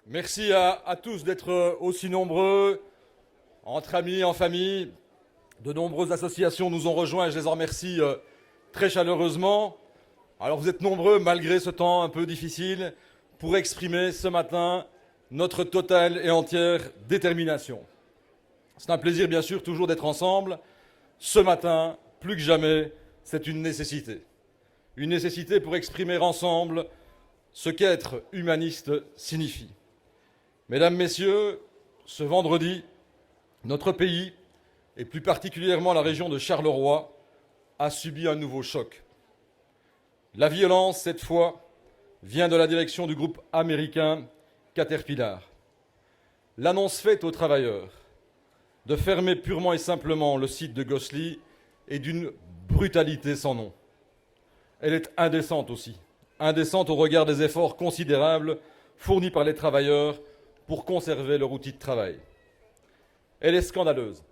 Merci à tous d'être aussi nombreux, entre amis, en famille. De nombreuses associations nous ont rejoints et je les en remercie très chaleureusement. Alors vous êtes nombreux, malgré ce temps un peu difficile, pour exprimer ce matin notre totale et entière détermination. C'est un plaisir, bien sûr, toujours d'être ensemble. Ce matin, plus que jamais, c'est une nécessité. Une nécessité pour exprimer ensemble ce qu'être humaniste signifie. Mesdames, Messieurs, ce vendredi, notre pays, et plus particulièrement la région de Charleroi, a subi un nouveau choc. La violence, cette fois, vient de la direction du groupe américain Caterpillar. L'annonce faite aux travailleurs de fermer purement et simplement le site de Gosselies est d'une brutalité sans nom. Elle est indécente aussi, indécente au regard des efforts considérables fournis par les travailleurs pour conserver leur outil de travail. Elle est scandaleuse.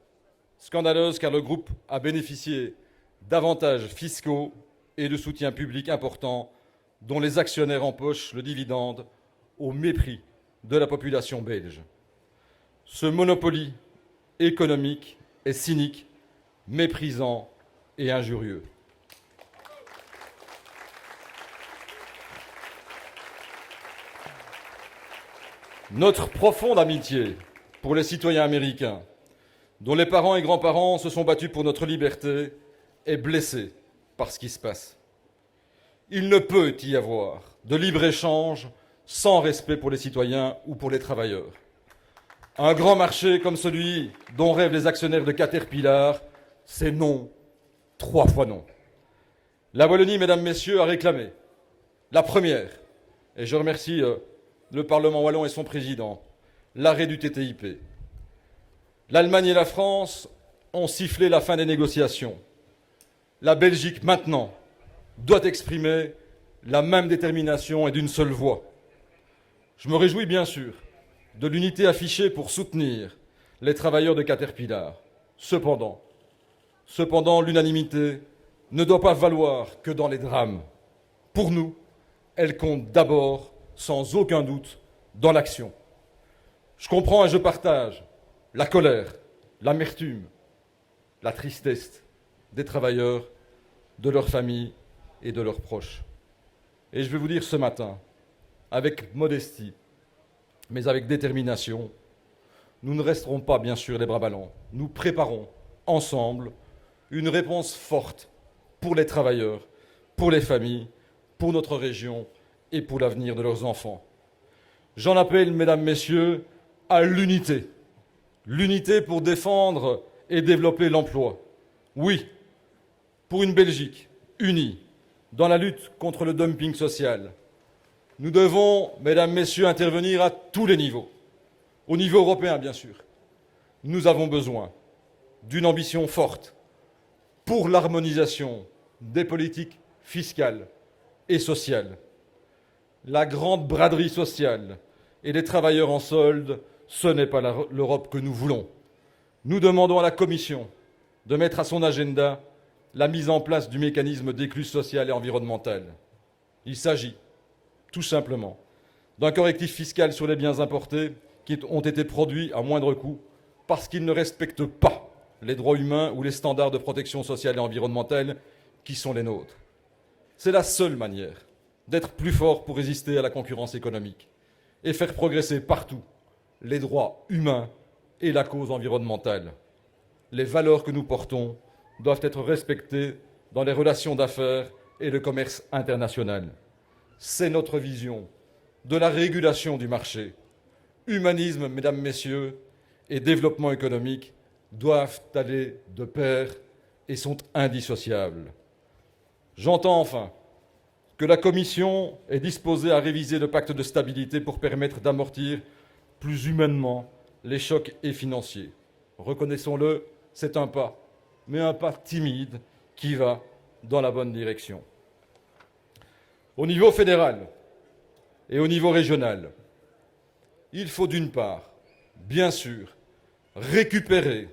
Scandaleuse car le groupe a bénéficié d'avantages fiscaux et de soutien public importants dont les actionnaires empochent le dividende au mépris de la population belge. Ce monopoly économique est cynique, méprisant et injurieux. Notre profonde amitié pour les citoyens américains, dont les parents et grands-parents se sont battus pour notre liberté, est blessée par ce qui se passe. Il ne peut y avoir de libre-échange sans respect pour les citoyens ou pour les travailleurs. Un grand marché comme celui dont rêvent les actionnaires de Caterpillar, c'est non, 3 fois non. La Wallonie, mesdames, messieurs, a réclamé la première, et je remercie le Parlement wallon et son président, l'arrêt du TTIP. L'Allemagne et la France ont sifflé la fin des négociations. La Belgique, maintenant, doit exprimer la même détermination et d'une seule voix. Je me réjouis bien sûr de l'unité affichée pour soutenir les travailleurs de Caterpillar. Cependant, l'unanimité ne doit pas valoir que dans les drames. Pour nous, elle compte d'abord, sans aucun doute, dans l'action. Je comprends et je partage la colère, l'amertume, la tristesse des travailleurs, de leurs familles et de leurs proches. Et je vais vous dire ce matin, avec modestie, mais avec détermination, nous ne resterons pas, bien sûr, les bras ballants. Nous préparons, ensemble, une réponse forte pour les travailleurs, pour les familles, pour notre région et pour l'avenir de leurs enfants. J'en appelle, mesdames, messieurs, à l'unité. L'unité pour défendre et développer l'emploi. Oui, pour une Belgique unie dans la lutte contre le dumping social. Nous devons, mesdames, messieurs, intervenir à tous les niveaux. Au niveau européen, bien sûr. Nous avons besoin d'une ambition forte pour l'harmonisation des politiques fiscales et sociales. La grande braderie sociale et les travailleurs en solde, ce n'est pas l'Europe que nous voulons. Nous demandons à la Commission de mettre à son agenda la mise en place du mécanisme d'écluse sociale et environnementale. Il s'agit, tout simplement, d'un correctif fiscal sur les biens importés qui ont été produits à moindre coût parce qu'ils ne respectent pas les droits humains ou les standards de protection sociale et environnementale qui sont les nôtres. C'est la seule manière d'être plus fort pour résister à la concurrence économique et faire progresser partout les droits humains et la cause environnementale. Les valeurs que nous portons doivent être respectées dans les relations d'affaires et le commerce international. C'est notre vision de la régulation du marché. Humanisme, mesdames, messieurs, et développement économique doivent aller de pair et sont indissociables. J'entends enfin que la Commission est disposée à réviser le pacte de stabilité pour permettre d'amortir plus humainement les chocs financiers. Reconnaissons-le, c'est un pas, mais un pas timide qui va dans la bonne direction. Au niveau fédéral et au niveau régional, il faut d'une part, bien sûr, récupérer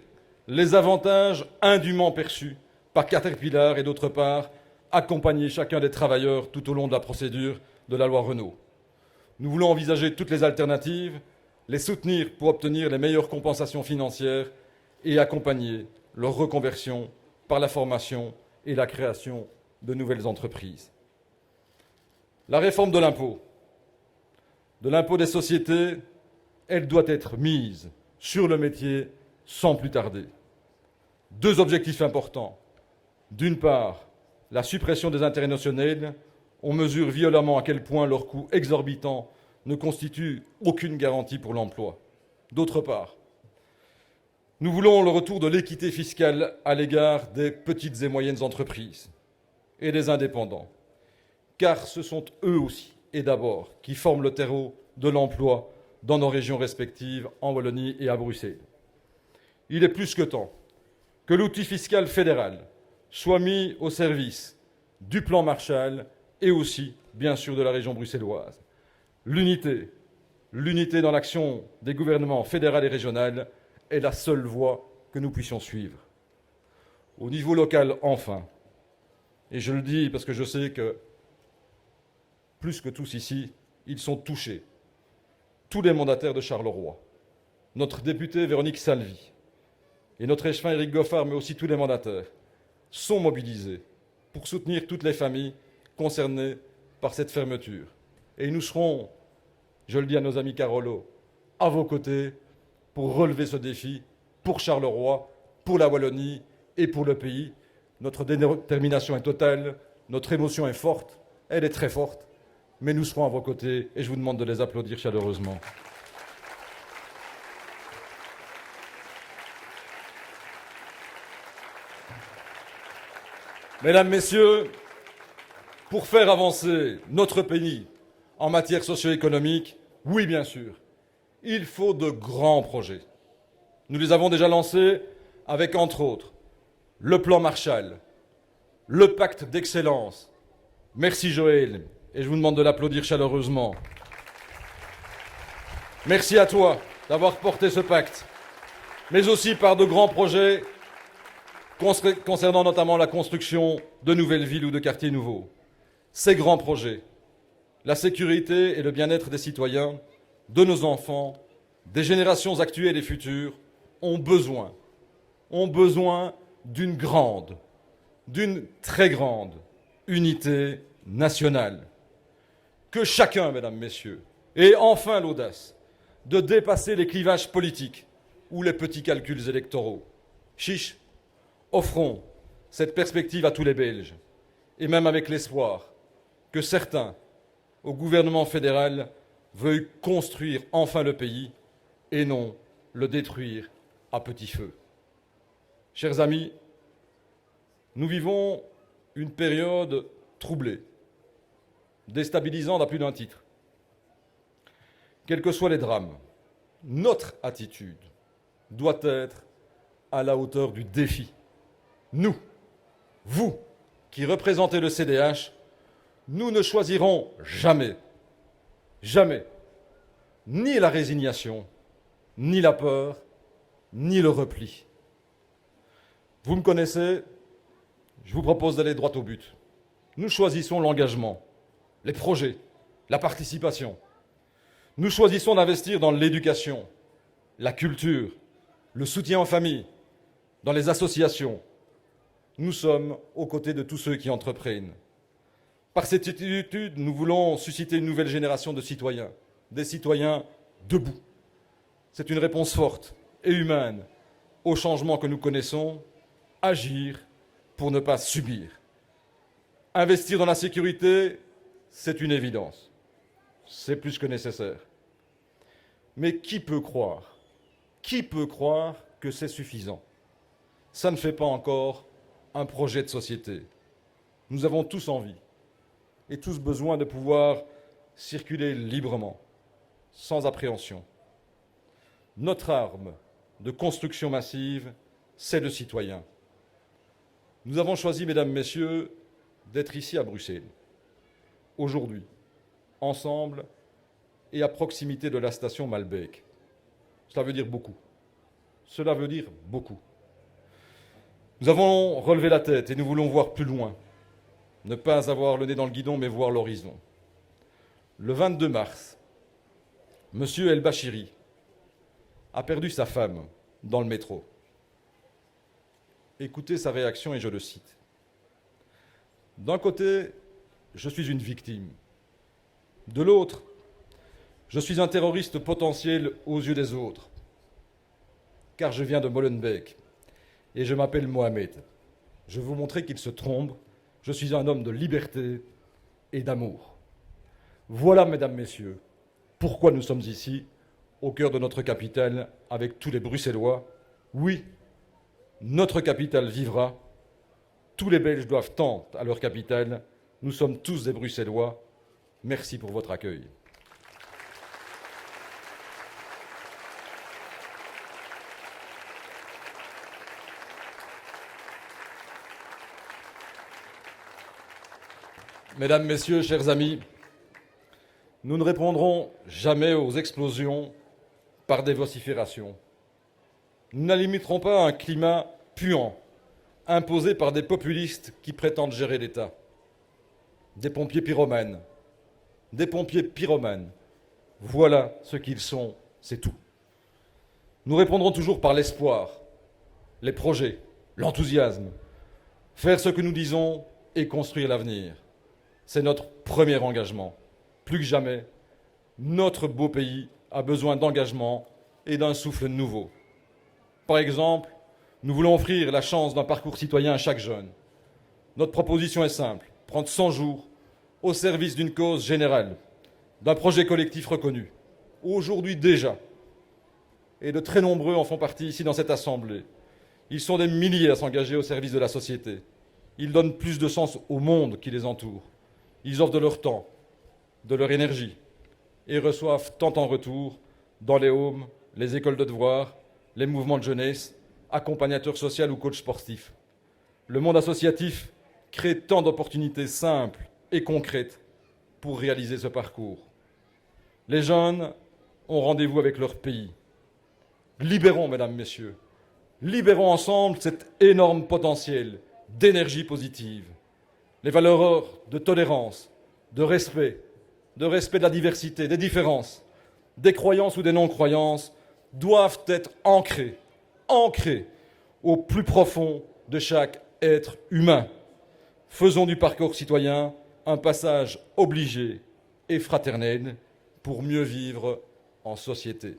les avantages indûment perçus par Caterpillar et d'autre part, accompagner chacun des travailleurs tout au long de la procédure de la loi Renault. Nous voulons envisager toutes les alternatives, les soutenir pour obtenir les meilleures compensations financières et accompagner leur reconversion par la formation et la création de nouvelles entreprises. La réforme de l'impôt des sociétés, elle doit être mise sur le métier sans plus tarder. Deux objectifs importants. D'une part, la suppression des intérêts notionnels. On mesure violemment à quel point leur coût exorbitant ne constitue aucune garantie pour l'emploi. D'autre part, nous voulons le retour de l'équité fiscale à l'égard des petites et moyennes entreprises et des indépendants, car ce sont eux aussi, et d'abord, qui forment le terreau de l'emploi dans nos régions respectives, en Wallonie et à Bruxelles. Il est plus que temps que l'outil fiscal fédéral soit mis au service du plan Marshall et aussi, bien sûr, de la région bruxelloise. L'unité dans l'action des gouvernements fédéral et régional est la seule voie que nous puissions suivre. Au niveau local, enfin, et je le dis parce que je sais que, plus que tous ici, ils sont touchés, tous les mandataires de Charleroi, notre députée Véronique Salvi et notre échevin Éric Goffard, mais aussi tous les mandataires, sont mobilisés pour soutenir toutes les familles concernées par cette fermeture. Et nous serons, je le dis à nos amis Carolo, à vos côtés pour relever ce défi pour Charleroi, pour la Wallonie et pour le pays. Notre détermination est totale, notre émotion est forte, elle est très forte, mais nous serons à vos côtés et je vous demande de les applaudir chaleureusement. Mesdames, Messieurs, pour faire avancer notre pays en matière socio-économique, oui, bien sûr, il faut de grands projets. Nous les avons déjà lancés avec, entre autres, le plan Marshall, le pacte d'excellence. Merci Joël, et je vous demande de l'applaudir chaleureusement. Merci à toi d'avoir porté ce pacte, mais aussi par de grands projets concernant notamment la construction de nouvelles villes ou de quartiers nouveaux. Ces grands projets, la sécurité et le bien-être des citoyens, de nos enfants, des générations actuelles et futures, ont besoin d'une grande, d'une très grande unité nationale. Que chacun, mesdames, messieurs, ait enfin l'audace de dépasser les clivages politiques ou les petits calculs électoraux. Chiche, offrons cette perspective à tous les Belges, et même avec l'espoir que certains, au gouvernement fédéral, veuillent construire enfin le pays et non le détruire à petit feu. Chers amis, nous vivons une période troublée, déstabilisante à plus d'un titre. Quels que soient les drames, notre attitude doit être à la hauteur du défi. Nous, vous, qui représentez le CDH, nous ne choisirons jamais, ni la résignation, ni la peur, ni le repli. Vous me connaissez, je vous propose d'aller droit au but. Nous choisissons l'engagement, les projets, la participation. Nous choisissons d'investir dans l'éducation, la culture, le soutien aux familles, dans les associations. Nous sommes aux côtés de tous ceux qui entreprennent. Par cette attitude, nous voulons susciter une nouvelle génération de citoyens, des citoyens debout. C'est une réponse forte et humaine aux changements que nous connaissons, agir pour ne pas subir. Investir dans la sécurité, c'est une évidence. C'est plus que nécessaire. Mais qui peut croire que c'est suffisant? Ça ne fait pas encore un projet de société. Nous avons tous envie et tous besoin de pouvoir circuler librement, sans appréhension. Notre arme de construction massive, c'est le citoyen. Nous avons choisi, mesdames, messieurs, d'être ici à Bruxelles, aujourd'hui, ensemble et à proximité de la station Malbec. Cela veut dire beaucoup. Cela veut dire beaucoup. Nous avons relevé la tête et nous voulons voir plus loin. Ne pas avoir le nez dans le guidon, mais voir l'horizon. Le 22 mars, Monsieur El-Bachiri a perdu sa femme dans le métro. Écoutez sa réaction et je le cite. D'un côté, je suis une victime. De l'autre, je suis un terroriste potentiel aux yeux des autres. Car je viens de Molenbeek et je m'appelle Mohamed. Je vais vous montrer qu'il se trompe. Je suis un homme de liberté et d'amour. Voilà, mesdames, messieurs, pourquoi nous sommes ici, au cœur de notre capitale, avec tous les Bruxellois. Oui, notre capitale vivra. Tous les Belges doivent tant à leur capitale. Nous sommes tous des Bruxellois. Merci pour votre accueil. Mesdames, Messieurs, chers amis, nous ne répondrons jamais aux explosions par des vociférations. Nous n'alimiterons pas un climat puant, imposé par des populistes qui prétendent gérer l'État. Des pompiers pyromanes. Des pompiers pyromanes. Voilà ce qu'ils sont, c'est tout. Nous répondrons toujours par l'espoir, les projets, l'enthousiasme. Faire ce que nous disons et construire l'avenir. C'est notre premier engagement. Plus que jamais, notre beau pays a besoin d'engagement et d'un souffle nouveau. Par exemple, nous voulons offrir la chance d'un parcours citoyen à chaque jeune. Notre proposition est simple, prendre 100 jours au service d'une cause générale, d'un projet collectif reconnu. Aujourd'hui déjà, et de très nombreux en font partie ici dans cette Assemblée, ils sont des milliers à s'engager au service de la société. Ils donnent plus de sens au monde qui les entoure. Ils offrent de leur temps, de leur énergie, et reçoivent tant en retour dans les homes, les écoles de devoirs, les mouvements de jeunesse, accompagnateurs sociaux ou coachs sportifs. Le monde associatif crée tant d'opportunités simples et concrètes pour réaliser ce parcours. Les jeunes ont rendez-vous avec leur pays. Libérons, mesdames, messieurs, libérons ensemble cet énorme potentiel d'énergie positive. Les valeurs de tolérance, de respect de la diversité, des différences, des croyances ou des non-croyances, doivent être ancrées au plus profond de chaque être humain. Faisons du parcours citoyen un passage obligé et fraternel pour mieux vivre en société.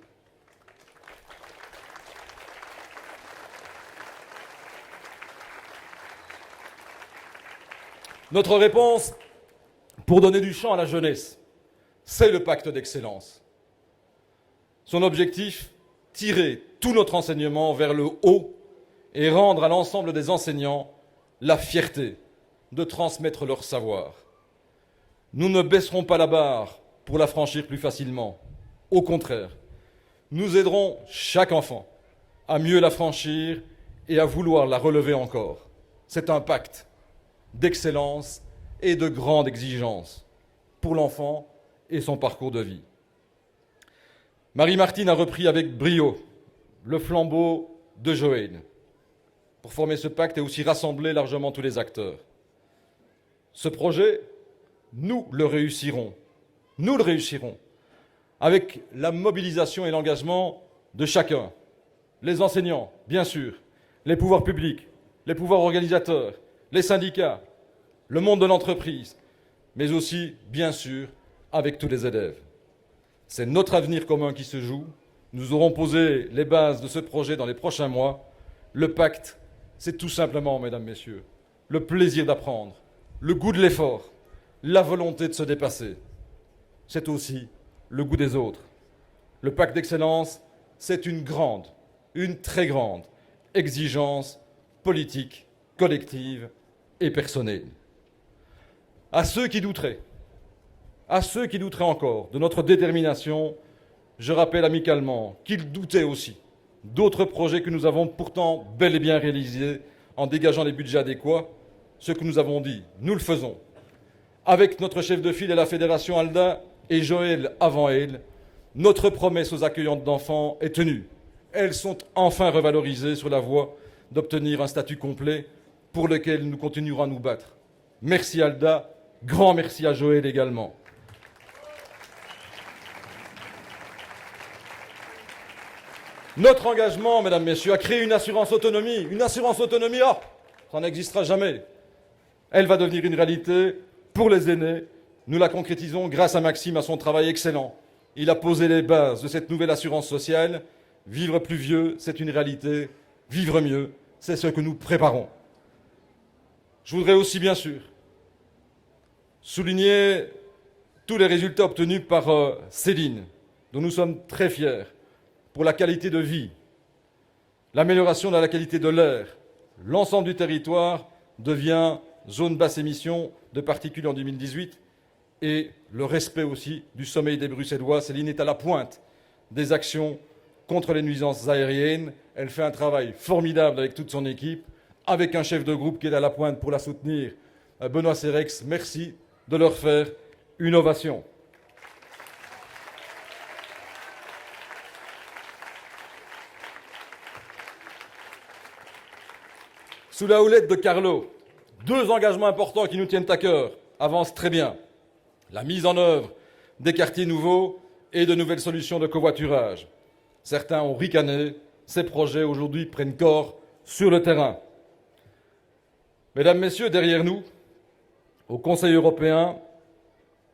Notre réponse pour donner du champ à la jeunesse, c'est le pacte d'excellence. Son objectif, tirer tout notre enseignement vers le haut et rendre à l'ensemble des enseignants la fierté de transmettre leur savoir. Nous ne baisserons pas la barre pour la franchir plus facilement. Au contraire, nous aiderons chaque enfant à mieux la franchir et à vouloir la relever encore. C'est un pacte d'excellence et de grande exigence pour l'enfant et son parcours de vie. Marie-Martine a repris avec brio le flambeau de Joël pour former ce pacte et aussi rassembler largement tous les acteurs. Ce projet, nous le réussirons. Nous le réussirons avec la mobilisation et l'engagement de chacun. Les enseignants, bien sûr, les pouvoirs publics, les pouvoirs organisateurs, les syndicats, le monde de l'entreprise, mais aussi, bien sûr, avec tous les élèves. C'est notre avenir commun qui se joue. Nous aurons posé les bases de ce projet dans les prochains mois. Le pacte, c'est tout simplement, mesdames, messieurs, le plaisir d'apprendre, le goût de l'effort, la volonté de se dépasser. C'est aussi le goût des autres. Le pacte d'excellence, c'est une très grande exigence politique, collective et personnelle. À ceux qui douteraient encore de notre détermination, je rappelle amicalement qu'ils doutaient aussi d'autres projets que nous avons pourtant bel et bien réalisés en dégageant les budgets adéquats. Ce que nous avons dit, nous le faisons. Avec notre chef de file et la Fédération ALDA et Joël avant elle, notre promesse aux accueillantes d'enfants est tenue. Elles sont enfin revalorisées sur la voie d'obtenir un statut complet pour lequel nous continuerons à nous battre. Merci ALDA, grand merci à Joël également. Notre engagement, mesdames, messieurs, à créer une assurance autonomie. Une assurance autonomie, ça n'existera jamais. Elle va devenir une réalité pour les aînés. Nous la concrétisons grâce à Maxime, à son travail excellent. Il a posé les bases de cette nouvelle assurance sociale. Vivre plus vieux, c'est une réalité. Vivre mieux, c'est ce que nous préparons. Je voudrais aussi, bien sûr, souligner tous les résultats obtenus par Céline, dont nous sommes très fiers, pour la qualité de vie, l'amélioration de la qualité de l'air. L'ensemble du territoire devient zone basse émission de particules en 2018 et le respect aussi du sommeil des Bruxellois. Céline est à la pointe des actions contre les nuisances aériennes. Elle fait un travail formidable avec toute son équipe, avec un chef de groupe qui est à la pointe pour la soutenir, Benoît Sérex. Merci de leur faire une ovation. Sous la houlette de Carlo, deux engagements importants qui nous tiennent à cœur avancent très bien. La mise en œuvre des quartiers nouveaux et de nouvelles solutions de covoiturage. Certains ont ricané, ces projets aujourd'hui prennent corps sur le terrain. Mesdames, Messieurs, derrière nous, au Conseil européen,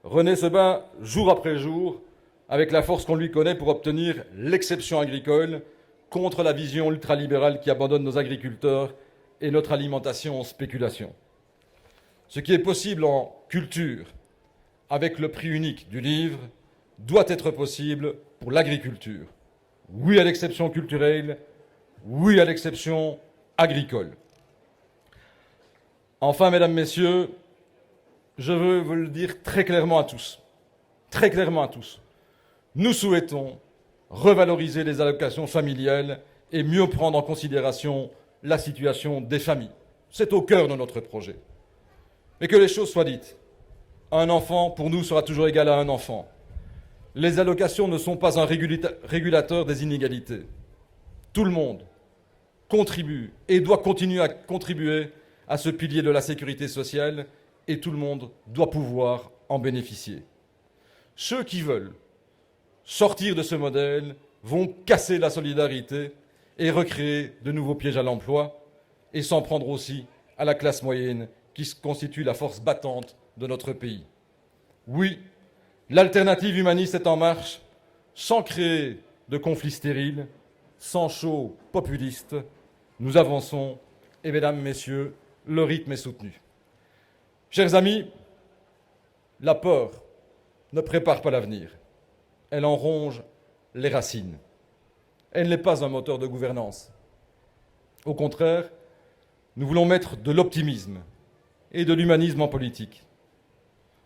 René se bat jour après jour avec la force qu'on lui connaît pour obtenir l'exception agricole contre la vision ultralibérale qui abandonne nos agriculteurs et notre alimentation en spéculation. Ce qui est possible en culture, avec le prix unique du livre, doit être possible pour l'agriculture. Oui à l'exception culturelle, oui à l'exception agricole. Enfin, mesdames, messieurs, je veux vous le dire très clairement à tous, nous souhaitons revaloriser les allocations familiales et mieux prendre en considération la situation des familles. C'est au cœur de notre projet. Mais que les choses soient dites, un enfant, pour nous, sera toujours égal à un enfant. Les allocations ne sont pas un régulateur des inégalités. Tout le monde contribue et doit continuer à contribuer à ce pilier de la sécurité sociale et tout le monde doit pouvoir en bénéficier. Ceux qui veulent sortir de ce modèle vont casser la solidarité et recréer de nouveaux pièges à l'emploi et s'en prendre aussi à la classe moyenne qui constitue la force battante de notre pays. Oui, l'alternative humaniste est en marche, sans créer de conflits stériles, sans show populiste. Nous avançons et, mesdames, messieurs, le rythme est soutenu. Chers amis, la peur ne prépare pas l'avenir. Elle en ronge les racines. Elle n'est pas un moteur de gouvernance. Au contraire, nous voulons mettre de l'optimisme et de l'humanisme en politique.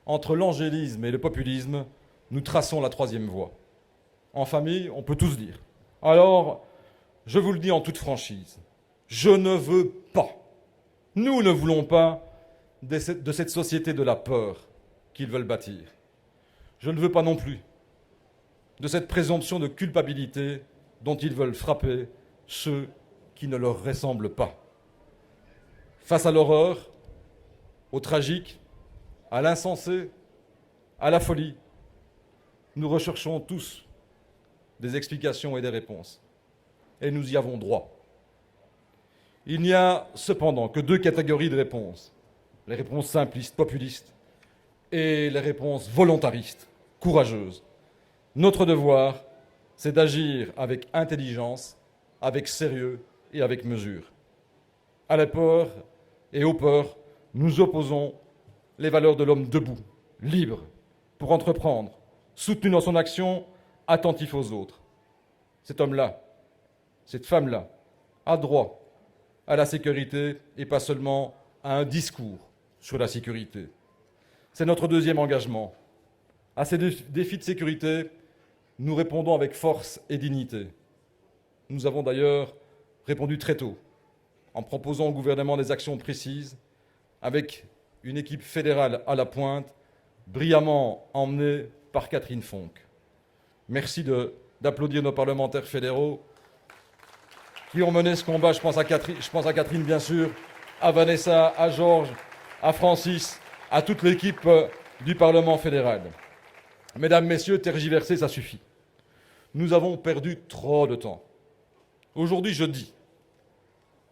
Entre l'angélisme et le populisme, nous traçons la troisième voie. En famille, on peut tous dire. Alors, je vous le dis en toute franchise, je ne veux pas, nous ne voulons pas de cette société de la peur qu'ils veulent bâtir. Je ne veux pas non plus de cette présomption de culpabilité dont ils veulent frapper ceux qui ne leur ressemblent pas. Face à l'horreur, au tragique, à l'insensé, à la folie, nous recherchons tous des explications et des réponses. Et nous y avons droit. Il n'y a cependant que deux catégories de réponses. Les réponses simplistes, populistes, et les réponses volontaristes, courageuses. Notre devoir, c'est d'agir avec intelligence, avec sérieux et avec mesure. À la peur et aux peurs, nous opposons les valeurs de l'homme debout, libre, pour entreprendre, soutenu dans son action, attentif aux autres. Cet homme-là, cette femme-là, a droit à la sécurité et pas seulement à un discours sur la sécurité. C'est notre deuxième engagement. À ces défis de sécurité, nous répondons avec force et dignité. Nous avons d'ailleurs répondu très tôt, en proposant au gouvernement des actions précises, avec une équipe fédérale à la pointe, brillamment emmenée par Catherine Fonck. Merci d'applaudir nos parlementaires fédéraux qui ont mené ce combat. Je pense à Catherine, bien sûr, à Vanessa, à Georges, à Francis, à toute l'équipe du Parlement fédéral. Mesdames, Messieurs, tergiverser, ça suffit. Nous avons perdu trop de temps. Aujourd'hui, je dis,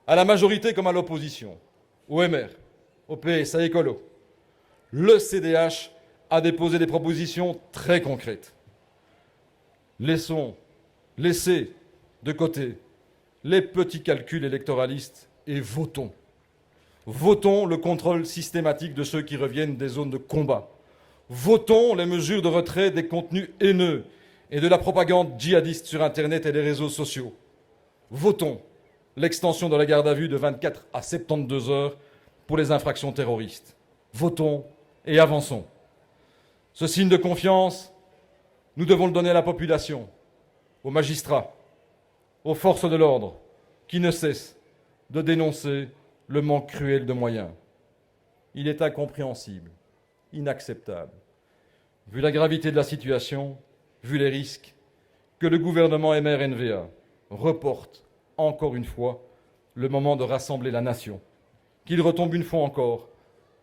à la majorité comme à l'opposition, au MR, au PS, à Écolo, le CDH a déposé des propositions très concrètes. Laissez de côté les petits calculs électoralistes et votons. Votons le contrôle systématique de ceux qui reviennent des zones de combat. Votons les mesures de retrait des contenus haineux et de la propagande djihadiste sur Internet et les réseaux sociaux. Votons l'extension de la garde à vue de 24 à 72 heures pour les infractions terroristes. Votons et avançons. Ce signe de confiance, nous devons le donner à la population, aux magistrats, aux forces de l'ordre, qui ne cessent de dénoncer le manque cruel de moyens. Il est incompréhensible, inacceptable, vu la gravité de la situation, vu les risques, que le gouvernement MRNVA reporte encore une fois le moment de rassembler la nation, qu'il retombe une fois encore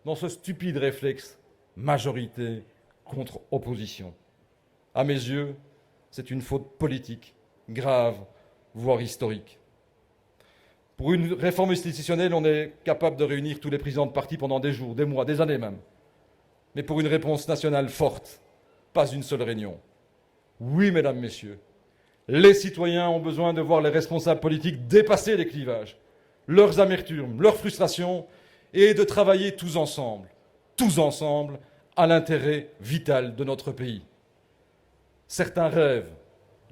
dans ce stupide réflexe majorité contre opposition. À mes yeux, c'est une faute politique, grave, voire historique. Pour une réforme institutionnelle, on est capable de réunir tous les présidents de parti pendant des jours, des mois, des années même. Mais pour une réponse nationale forte, pas une seule réunion. Oui, mesdames, messieurs, les citoyens ont besoin de voir les responsables politiques dépasser les clivages, leurs amertumes, leurs frustrations, et de travailler tous ensemble, à l'intérêt vital de notre pays. Certains rêvent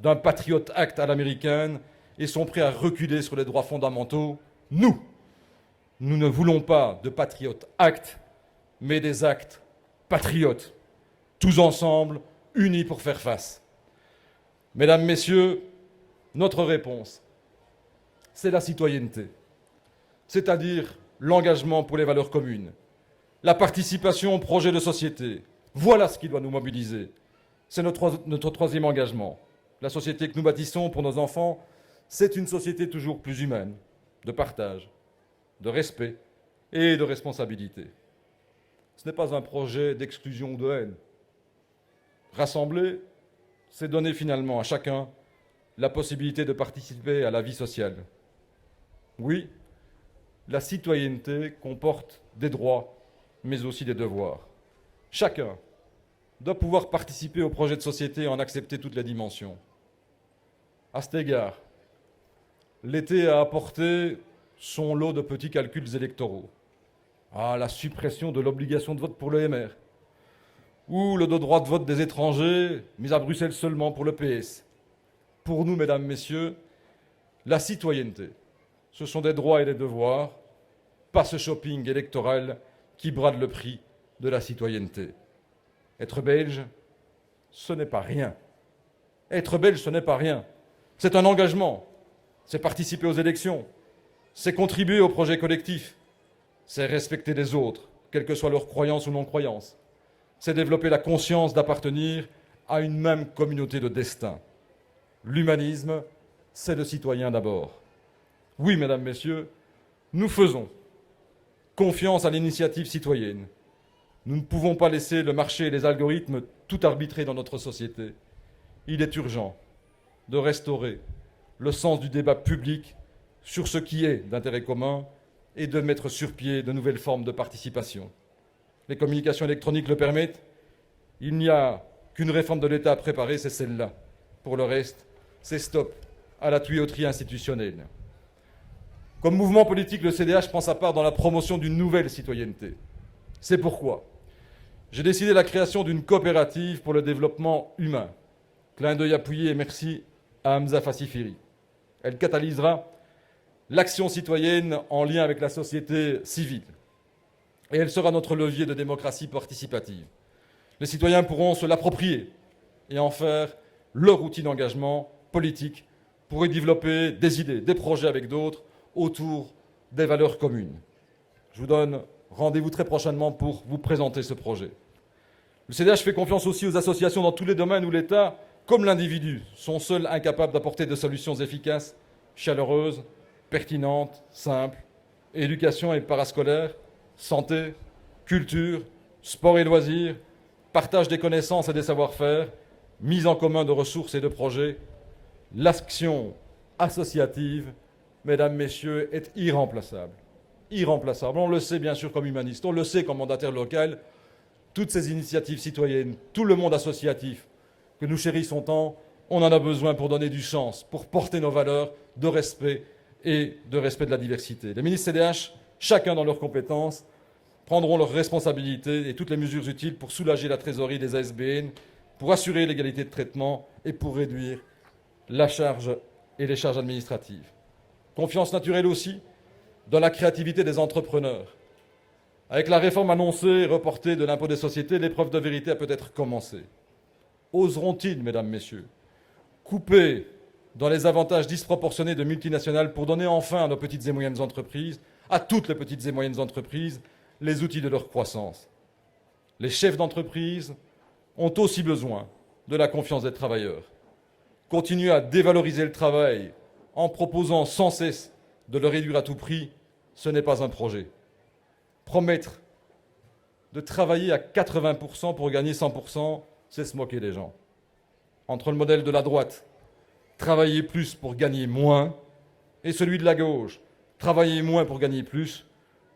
d'un Patriot Act à l'américaine et sont prêts à reculer sur les droits fondamentaux. Nous ne voulons pas de Patriot Act, mais des actes patriotes, tous ensemble, unis pour faire face. Mesdames, Messieurs, notre réponse, c'est la citoyenneté, c'est-à-dire l'engagement pour les valeurs communes, la participation au projet de société. Voilà ce qui doit nous mobiliser. C'est notre troisième engagement. La société que nous bâtissons pour nos enfants, c'est une société toujours plus humaine, de partage, de respect et de responsabilité. Ce n'est pas un projet d'exclusion ou de haine. Rassembler, c'est donner finalement à chacun la possibilité de participer à la vie sociale. Oui, la citoyenneté comporte des droits, mais aussi des devoirs. Chacun doit pouvoir participer au projet de société et en accepter toutes les dimensions. À cet égard, l'été a apporté son lot de petits calculs électoraux. La suppression de l'obligation de vote pour le MR, ou le droit de vote des étrangers, mis à Bruxelles seulement pour le PS. Pour nous, mesdames, messieurs, la citoyenneté, ce sont des droits et des devoirs, pas ce shopping électoral qui brade le prix de la citoyenneté. Être belge, ce n'est pas rien. Être belge, ce n'est pas rien. C'est un engagement, c'est participer aux élections, c'est contribuer au projet collectif, c'est respecter les autres, quelle que soit leur croyance ou non-croyance. C'est développer la conscience d'appartenir à une même communauté de destin. L'humanisme, c'est le citoyen d'abord. Oui, mesdames, messieurs, nous faisons confiance à l'initiative citoyenne. Nous ne pouvons pas laisser le marché et les algorithmes tout arbitrer dans notre société. Il est urgent de restaurer le sens du débat public sur ce qui est d'intérêt commun et de mettre sur pied de nouvelles formes de participation. Les communications électroniques le permettent. Il n'y a qu'une réforme de l'État à préparer, c'est celle-là. Pour le reste, c'est stop à la tuyauterie institutionnelle. Comme mouvement politique, le CDH prend sa part dans la promotion d'une nouvelle citoyenneté. C'est pourquoi j'ai décidé la création d'une coopérative pour le développement humain. Clin d'œil appuyé et merci à Hamza Fassifiri. Elle catalysera l'action citoyenne en lien avec la société civile. Et elle sera notre levier de démocratie participative. Les citoyens pourront se l'approprier et en faire leur outil d'engagement politique pour y développer des idées, des projets avec d'autres autour des valeurs communes. Je vous donne rendez-vous très prochainement pour vous présenter ce projet. Le CDH fait confiance aussi aux associations dans tous les domaines où l'État, comme l'individu, sont seuls incapables d'apporter des solutions efficaces, chaleureuses, pertinentes, simples, éducation et parascolaire, santé, culture, sport et loisirs, partage des connaissances et des savoir-faire, mise en commun de ressources et de projets. L'action associative, mesdames, messieurs, est irremplaçable. Irremplaçable. On le sait bien sûr comme humaniste, on le sait comme mandataire local. Toutes ces initiatives citoyennes, tout le monde associatif que nous chérissons tant, on en a besoin pour donner du sens, pour porter nos valeurs de respect et de respect de la diversité. Les ministres CDH, chacun dans leurs compétences, prendront leurs responsabilités et toutes les mesures utiles pour soulager la trésorerie des ASBN, pour assurer l'égalité de traitement et pour réduire la charge et les charges administratives. Confiance naturelle aussi dans la créativité des entrepreneurs. Avec la réforme annoncée et reportée de l'impôt des sociétés, l'épreuve de vérité a peut-être commencé. Oseront-ils, mesdames, messieurs, couper dans les avantages disproportionnés de multinationales pour donner enfin à nos petites et moyennes entreprises, à toutes les petites et moyennes entreprises, les outils de leur croissance? Les chefs d'entreprise ont aussi besoin de la confiance des travailleurs. Continuer à dévaloriser le travail en proposant sans cesse de le réduire à tout prix, ce n'est pas un projet. Promettre de travailler à 80% pour gagner 100%, c'est se moquer des gens. Entre le modèle de la droite, travailler plus pour gagner moins, et celui de la gauche, travailler moins pour gagner plus,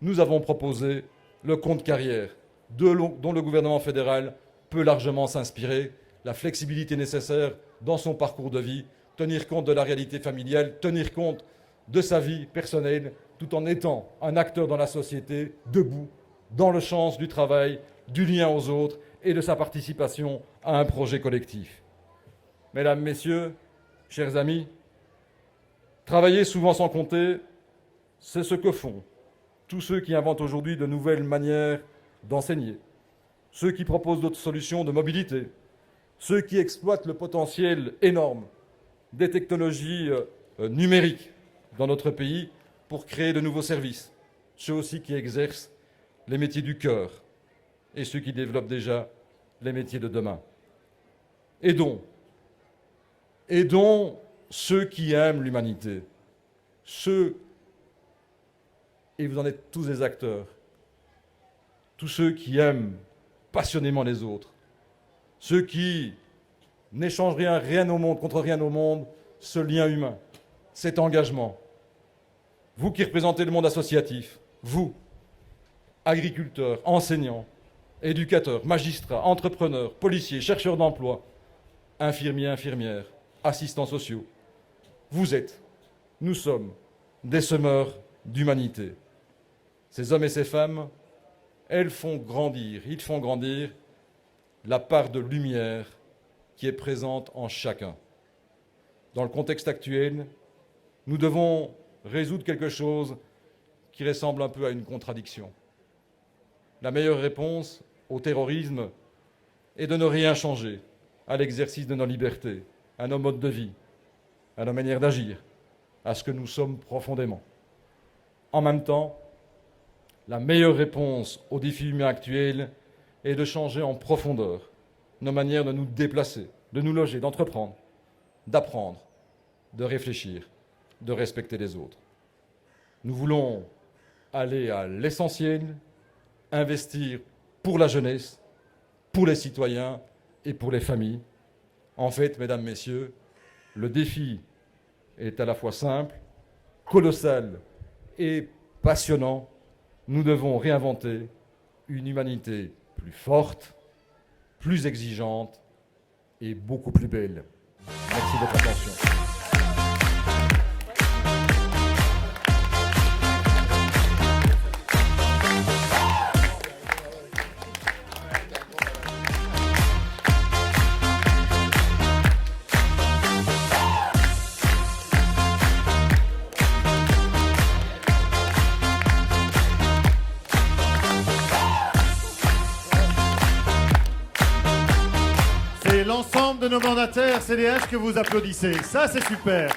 nous avons proposé le compte carrière, dont le gouvernement fédéral peut largement s'inspirer, la flexibilité nécessaire dans son parcours de vie, tenir compte de la réalité familiale, tenir compte de sa vie personnelle, tout en étant un acteur dans la société, debout, dans le sens du travail, du lien aux autres et de sa participation à un projet collectif. Mesdames, Messieurs, chers amis, travailler souvent sans compter, c'est ce que font tous ceux qui inventent aujourd'hui de nouvelles manières d'enseigner, ceux qui proposent d'autres solutions de mobilité, ceux qui exploitent le potentiel énorme des technologies numériques dans notre pays pour créer de nouveaux services, ceux aussi qui exercent les métiers du cœur et ceux qui développent déjà les métiers de demain. Aidons ceux qui aiment l'humanité, ceux, et vous en êtes tous des acteurs, tous ceux qui aiment passionnément les autres, ceux qui n'échangent rien au monde, contre rien au monde, ce lien humain, cet engagement. Vous qui représentez le monde associatif, vous, agriculteurs, enseignants, éducateurs, magistrats, entrepreneurs, policiers, chercheurs d'emploi, infirmiers, infirmières, assistants sociaux, vous êtes, nous sommes des semeurs d'humanité. Ces hommes et ces femmes, ils font grandir la part de lumière qui est présente en chacun. Dans le contexte actuel, nous devons résoudre quelque chose qui ressemble un peu à une contradiction. La meilleure réponse au terrorisme est de ne rien changer à l'exercice de nos libertés, à nos modes de vie, à nos manières d'agir, à ce que nous sommes profondément. En même temps, la meilleure réponse aux défis humains actuels est de changer en profondeur nos manières de nous déplacer, de nous loger, d'entreprendre, d'apprendre, de réfléchir, de respecter les autres. Nous voulons aller à l'essentiel, investir pour la jeunesse, pour les citoyens et pour les familles. En fait, mesdames, messieurs, le défi est à la fois simple, colossal et passionnant. Nous devons réinventer une humanité plus forte, plus exigeante et beaucoup plus belle. Merci de votre attention. C'est l'ensemble de nos mandataires CDH que vous applaudissez. Ça, c'est super.